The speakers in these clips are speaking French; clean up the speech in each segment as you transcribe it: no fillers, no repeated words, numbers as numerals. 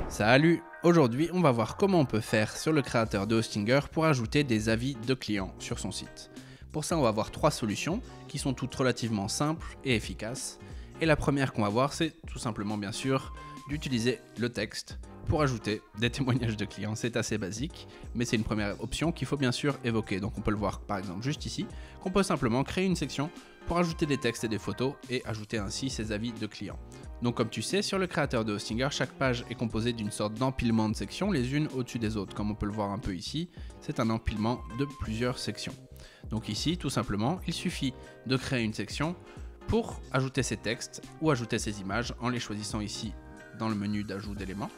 Salut! Aujourd'hui, on va voir comment on peut faire sur le créateur de Hostinger pour ajouter des avis de clients sur son site. Pour ça, on va voir trois solutions qui sont toutes relativement simples et efficaces. Et la première qu'on va voir, c'est tout simplement, bien sûr, d'utiliser le texte pour ajouter des témoignages de clients. C'est assez basique, mais c'est une première option qu'il faut bien sûr évoquer. Donc on peut le voir par exemple juste ici, qu'on peut simplement créer une section pour ajouter des textes et des photos et ajouter ainsi ses avis de clients. Donc comme tu sais, sur le créateur de Hostinger, chaque page est composée d'une sorte d'empilement de sections, les unes au-dessus des autres. Comme on peut le voir un peu ici, c'est un empilement de plusieurs sections. Donc ici, tout simplement, il suffit de créer une section pour ajouter ses textes ou ajouter ses images en les choisissant ici dans le menu d'ajout d'éléments.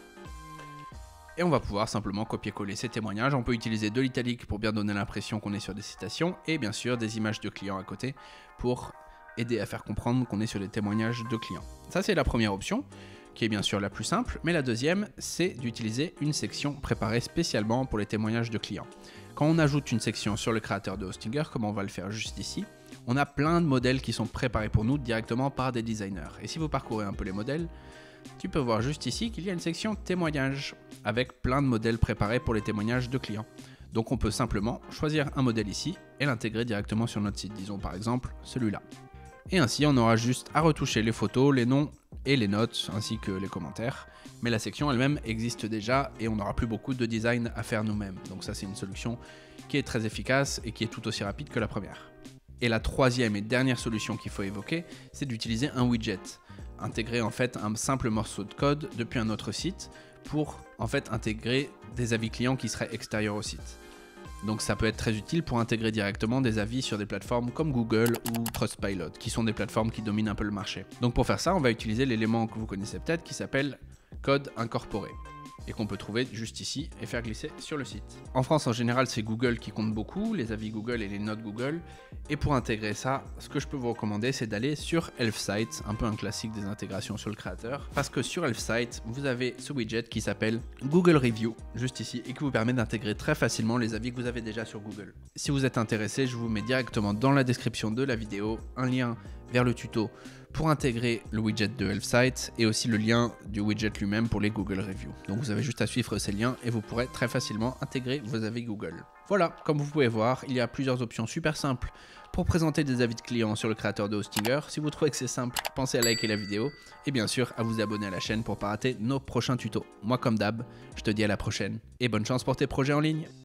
Et on va pouvoir simplement copier-coller ces témoignages. On peut utiliser de l'italique pour bien donner l'impression qu'on est sur des citations et bien sûr des images de clients à côté pour aider à faire comprendre qu'on est sur des témoignages de clients. Ça, c'est la première option qui est bien sûr la plus simple, mais la deuxième, c'est d'utiliser une section préparée spécialement pour les témoignages de clients. Quand on ajoute une section sur le créateur de Hostinger, comme on va le faire juste ici, on a plein de modèles qui sont préparés pour nous directement par des designers. Et si vous parcourez un peu les modèles, tu peux voir juste ici qu'il y a une section témoignages avec plein de modèles préparés pour les témoignages de clients. Donc on peut simplement choisir un modèle ici et l'intégrer directement sur notre site, disons par exemple celui-là. Et ainsi on aura juste à retoucher les photos, les noms et les notes ainsi que les commentaires. Mais la section elle-même existe déjà et on n'aura plus beaucoup de design à faire nous-mêmes. Donc ça c'est une solution qui est très efficace et qui est tout aussi rapide que la première. Et la troisième et dernière solution qu'il faut évoquer, c'est d'utiliser un widget. Intégrer en fait un simple morceau de code depuis un autre site pour en fait intégrer des avis clients qui seraient extérieurs au site. Donc ça peut être très utile pour intégrer directement des avis sur des plateformes comme Google ou Trustpilot, qui sont des plateformes qui dominent un peu le marché. Donc pour faire ça, on va utiliser l'élément que vous connaissez peut-être qui s'appelle code incorporé et qu'on peut trouver juste ici et faire glisser sur le site. En France, en général, c'est Google qui compte beaucoup, les avis Google et les notes Google. Et pour intégrer ça, ce que je peux vous recommander, c'est d'aller sur Elfsight, un peu un classique des intégrations sur le créateur. Parce que sur Elfsight, vous avez ce widget qui s'appelle Google Review, juste ici, et qui vous permet d'intégrer très facilement les avis que vous avez déjà sur Google. Si vous êtes intéressé, je vous mets directement dans la description de la vidéo un lien vers le tuto pour intégrer le widget de Elfsight et aussi le lien du widget lui-même pour les Google Reviews. Donc vous avez juste à suivre ces liens et vous pourrez très facilement intégrer vos avis Google. Voilà, comme vous pouvez voir, il y a plusieurs options super simples pour présenter des avis de clients sur le créateur de Hostinger. Si vous trouvez que c'est simple, pensez à liker la vidéo et bien sûr à vous abonner à la chaîne pour ne pas rater nos prochains tutos. Moi comme d'hab, je te dis à la prochaine et bonne chance pour tes projets en ligne.